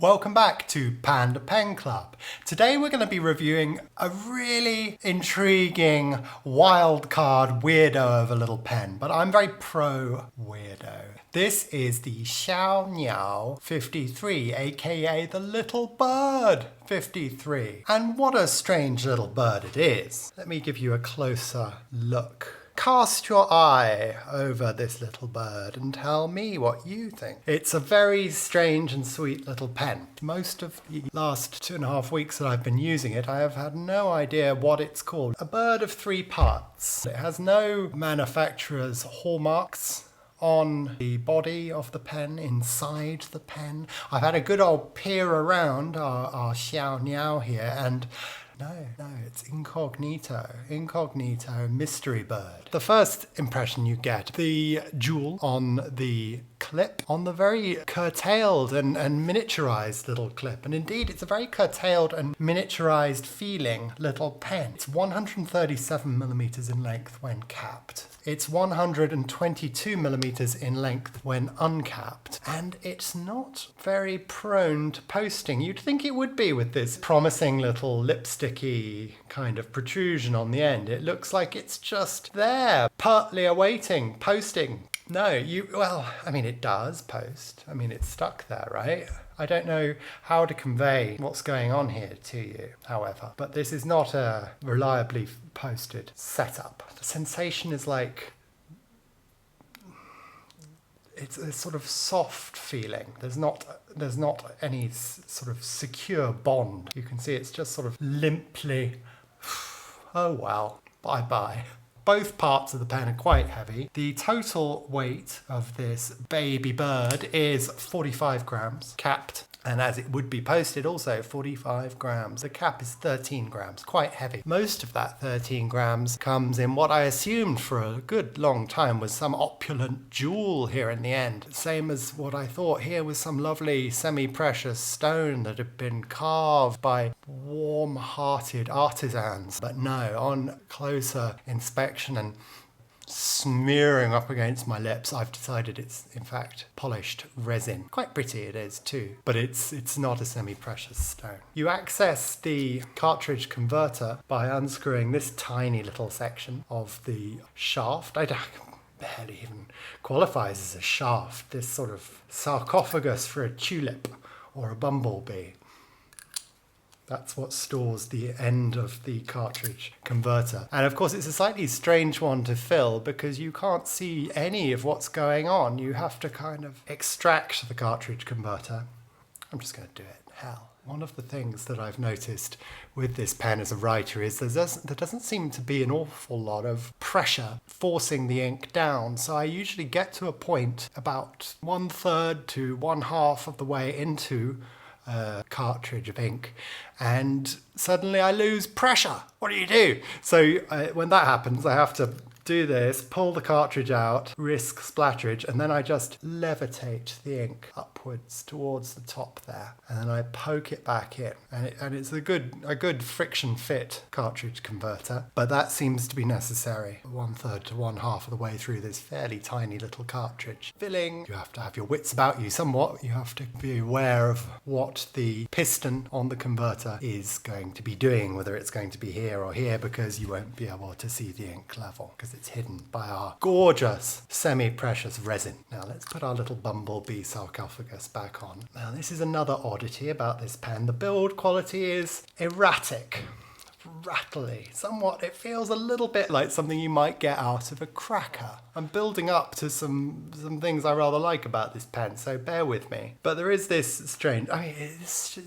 Welcome back to PandaPen Club. Today we're going to be reviewing a really intriguing wildcard weirdo of a little pen, but I'm very pro weirdo. This is the Xiao 53, aka the Little Bird 53. And what a strange little bird it is. Let me give you a closer look. Cast your eye over this little bird and tell me what you think. It's a very strange and sweet little pen. Most of the last 2.5 weeks that I've been using it, I have had no idea what it's called. A bird of 3 parts. It has no manufacturer's hallmarks on the body of the pen, inside the pen. I've had a good old peer around our Xiao here, and no, it's incognito, mystery bird. The first impression you get, the jewel on the clip, on the very curtailed and miniaturized little clip. And indeed, it's a very curtailed and miniaturized feeling little pen. It's 137 millimeters in length when capped. It's 122 millimeters in length when uncapped. And it's not very prone to posting. You'd think it would be with this promising little lipsticky kind of protrusion on the end. It looks like it's just there, partly awaiting posting. No, it does post. It's stuck there, right? I don't know how to convey what's going on here to you, however, but this is not a reliably posted setup. The sensation is like, it's a sort of soft feeling. There's not any sort of secure bond. You can see it's just sort of limply, oh well, bye-bye. Both parts of the pen are quite heavy. The total weight of this baby bird is 45 grams, capped. And as it would be posted, also 45 grams. The cap is 13 grams, quite heavy. Most of that 13 grams comes in what I assumed for a good long time was some opulent jewel here in the end. Same as what I thought here was some lovely semi-precious stone that had been carved by warm-hearted artisans. But no, on closer inspection and smearing up against my lips, I've decided it's in fact polished resin. Quite pretty it is too, but it's not a semi-precious stone. You access the cartridge converter by unscrewing this tiny little section of the shaft. I barely even qualifies as a shaft, this sort of sarcophagus for a tulip or a bumblebee. That's what stores the end of the cartridge converter. And of course, it's a slightly strange one to fill because you can't see any of what's going on. You have to kind of extract the cartridge converter. I'm just going to do it. Hell. One of the things that I've noticed with this pen as a writer is there doesn't seem to be an awful lot of pressure forcing the ink down. So I usually get to a point about 1/3 to 1/2 of the way into a cartridge of ink, and suddenly I lose pressure. What do you do? So when that happens, I have to do this, pull the cartridge out, risk splatterage, and then I just levitate the ink upwards towards the top there, and then I poke it back in, and it's a good friction fit cartridge converter, but that seems to be necessary 1/3 to 1/2 of the way through this fairly tiny little cartridge. Filling, you have to have your wits about you somewhat. You have to be aware of what the piston on the converter is going to be doing, whether it's going to be here or here, because you won't be able to see the ink level because it's hidden by our gorgeous semi-precious resin. Now let's put our little bumblebee sarcophagus back on. Now this is another oddity about this pen. The build quality is erratic, rattly, somewhat. It feels a little bit like something you might get out of a cracker. I'm building up to some things I rather like about this pen, so bear with me. But there is this strange,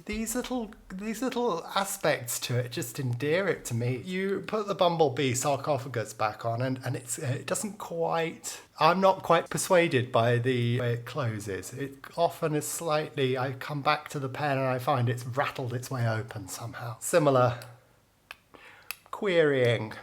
these little aspects to it just endear it to me. You put the bumblebee sarcophagus back on and it doesn't quite, I'm not quite persuaded by the way it closes. It often is slightly, I come back to the pen and I find it's rattled its way open somehow. Similar querying,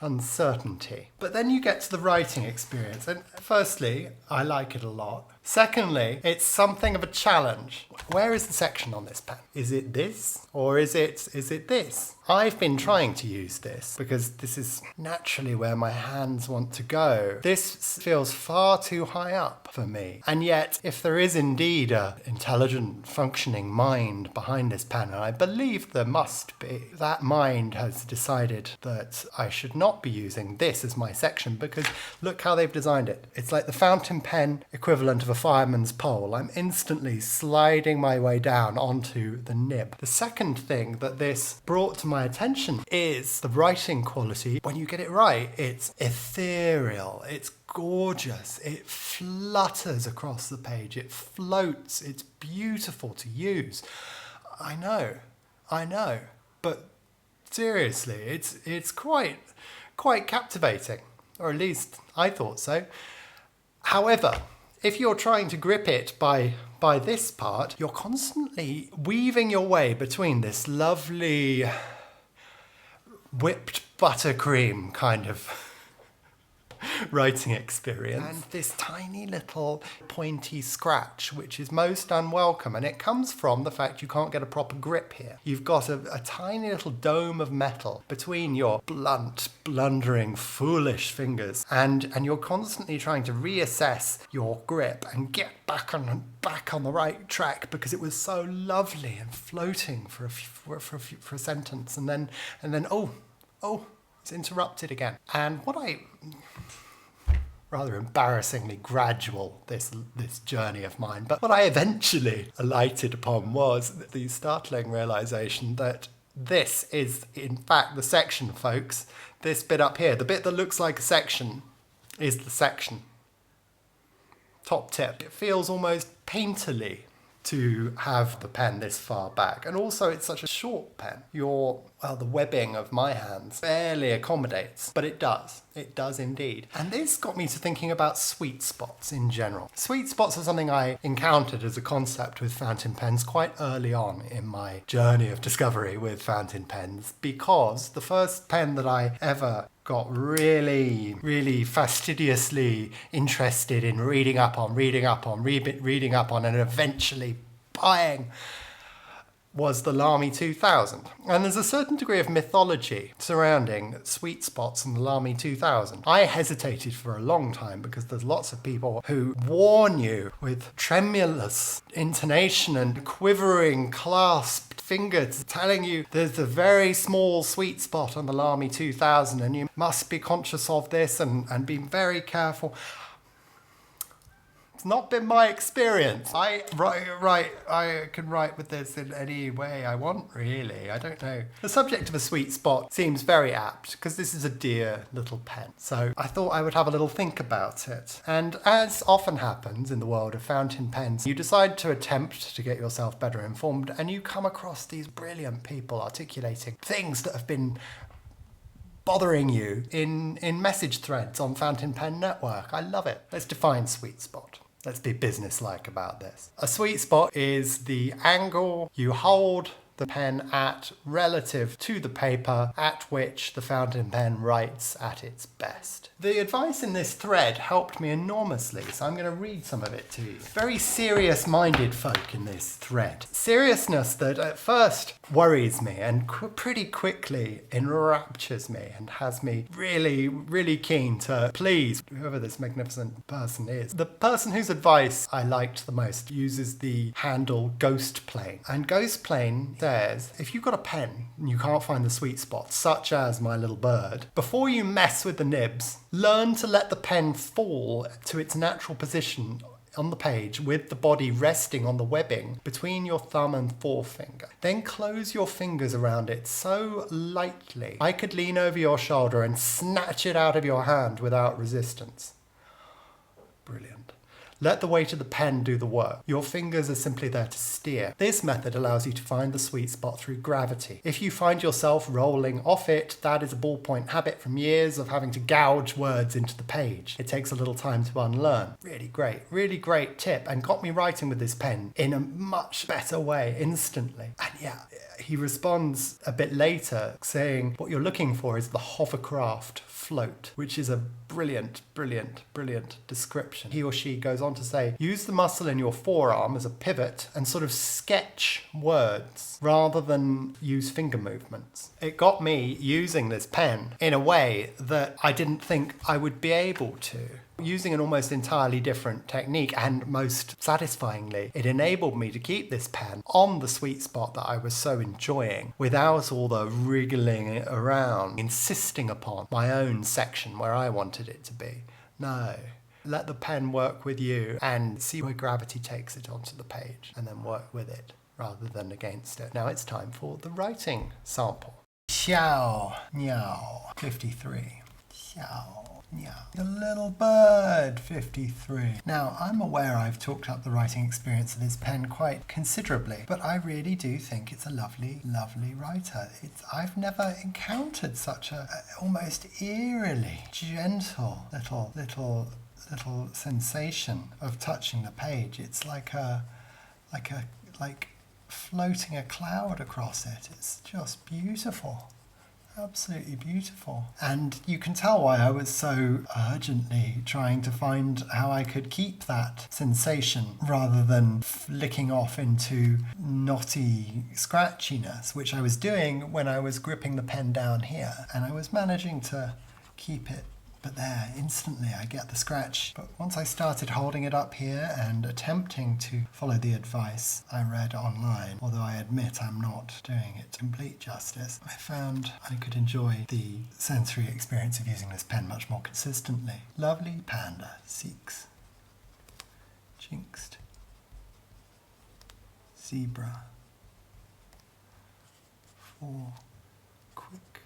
uncertainty. But then you get to the writing experience, and firstly, I like it a lot. Secondly, it's something of a challenge. Where is the section on this pen? Is it this or is it this? I've been trying to use this because this is naturally where my hands want to go. This feels far too high up for me. And yet, if there is indeed an intelligent, functioning mind behind this pen, and I believe there must be, that mind has decided that I should not be using this as my section because look how they've designed it. It's like the fountain pen equivalent of a fireman's pole. I'm instantly sliding my way down onto the nib. The second thing that this brought to my attention is the writing quality. When you get it right, it's ethereal, it's gorgeous, it flutters across the page, it floats, it's beautiful to use. I know, but seriously, it's quite captivating, or at least I thought so. However, if you're trying to grip it by this part, you're constantly weaving your way between this lovely whipped buttercream kind of writing experience and this tiny little pointy scratch, which is most unwelcome, and it comes from the fact you can't get a proper grip here. You've got a tiny little dome of metal between your blunt, blundering, foolish fingers, and you're constantly trying to reassess your grip and get back on the right track because it was so lovely and floating for a sentence, and then oh, it's interrupted again. And what I rather embarrassingly gradual, this journey of mine, but what I eventually alighted upon was the startling realization that this is in fact the section, folks. This bit up here, the bit that looks like a section, is the section. Top tip, it feels almost painterly to have the pen this far back, and also it's such a short pen. The webbing of my hands barely accommodates, but it does indeed. And this got me to thinking about sweet spots in general. Sweet spots are something I encountered as a concept with fountain pens quite early on in my journey of discovery with fountain pens, because the first pen that I ever got really, really fastidiously interested in reading up on, and eventually buying was the Lamy 2000. And there's a certain degree of mythology surrounding sweet spots in the Lamy 2000. I hesitated for a long time because there's lots of people who warn you with tremulous intonation and quivering clasped fingers telling you there's a very small sweet spot on the Lamy 2000 and you must be conscious of this and be very careful. Not been my experience. I can write with this in any way I want, really. I don't know. The subject of a sweet spot seems very apt because this is a dear little pen. So I thought I would have a little think about it. And as often happens in the world of fountain pens, you decide to attempt to get yourself better informed and you come across these brilliant people articulating things that have been bothering you in message threads on Fountain Pen Network. I love it. Let's define sweet spot. Let's be businesslike about this. A sweet spot is the angle you hold the pen at relative to the paper at which the fountain pen writes at its best. The advice in this thread helped me enormously, so I'm going to read some of it to you. Very serious-minded folk in this thread. Seriousness that at first worries me and pretty quickly enraptures me and has me really, really keen to please whoever this magnificent person is. The person whose advice I liked the most uses the handle Ghost Plane. And Ghost Plane says, if you've got a pen and you can't find the sweet spot, such as my little bird, before you mess with the nibs, learn to let the pen fall to its natural position on the page with the body resting on the webbing between your thumb and forefinger. Then close your fingers around it so lightly I could lean over your shoulder and snatch it out of your hand without resistance. Brilliant. Let the weight of the pen do the work. Your fingers are simply there to steer. This method allows you to find the sweet spot through gravity. If you find yourself rolling off it, that is a ballpoint habit from years of having to gouge words into the page. It takes a little time to unlearn. Really great tip, and got me writing with this pen in a much better way instantly. And yeah, he responds a bit later saying what you're looking for is the hovercraft float, which is a brilliant description. He or she goes on to say, use the muscle in your forearm as a pivot and sort of sketch words rather than use finger movements. It got me using this pen in a way that I didn't think I would be able to. Using an almost entirely different technique, and most satisfyingly, it enabled me to keep this pen on the sweet spot that I was so enjoying without all the wriggling around, insisting upon my own section where I wanted it to be. No. Let the pen work with you and see where gravity takes it onto the page and then work with it rather than against it. Now it's time for the writing sample. Xiao Niao 53. Xiao. Yeah, the little bird, 53. Now, I'm aware I've talked up the writing experience of this pen quite considerably, but I really do think it's a lovely, lovely writer. I've never encountered such a almost eerily gentle little sensation of touching the page. It's like floating a cloud across it. It's just beautiful. Absolutely beautiful. And you can tell why I was so urgently trying to find how I could keep that sensation rather than flicking off into knotty scratchiness, which I was doing when I was gripping the pen down here. And I was managing to keep it. But there, instantly I get the scratch. But once I started holding it up here and attempting to follow the advice I read online, although I admit I'm not doing it complete justice, I found I could enjoy the sensory experience of using this pen much more consistently. Lovely panda, seeks, jinxed, zebra, for quick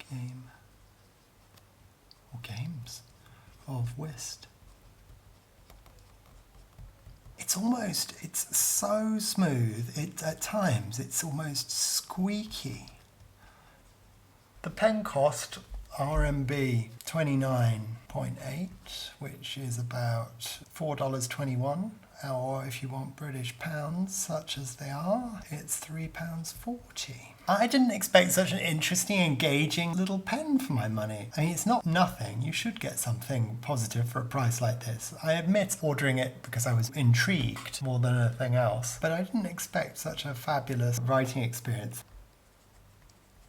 game. Or games of whist. It's so smooth, at times it's almost squeaky. The pen cost RMB 29.8, which is about $4.21, or if you want British pounds, such as they are, it's £3.40. I didn't expect such an interesting, engaging little pen for my money. I mean, it's not nothing. You should get something positive for a price like this. I admit ordering it because I was intrigued more than anything else, but I didn't expect such a fabulous writing experience.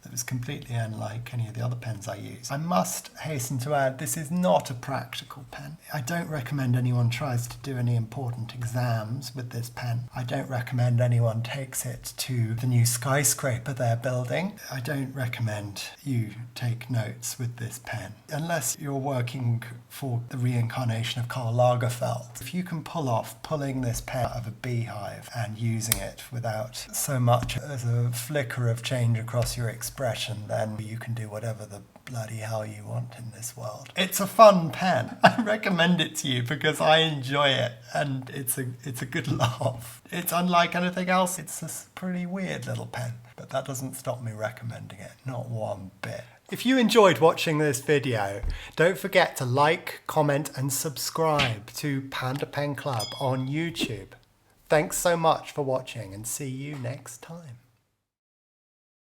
That was completely unlike any of the other pens I use. I must hasten to add, this is not a practical pen. I don't recommend anyone tries to do any important exams with this pen. I don't recommend anyone takes it to the new skyscraper they're building. I don't recommend you take notes with this pen. Unless you're working for the reincarnation of Karl Lagerfeld. If you can pull off pulling this pen out of a beehive and using it without so much as a flicker of change across your expression, then you can do whatever the bloody hell you want in this world. It's a fun pen. I recommend it to you because I enjoy it and it's a good laugh. It's unlike anything else. It's a pretty weird little pen, but that doesn't stop me recommending it, not one bit. If you enjoyed watching this video, don't forget to like, comment and subscribe to PandaPen Club on YouTube. Thanks so much for watching and see you next time.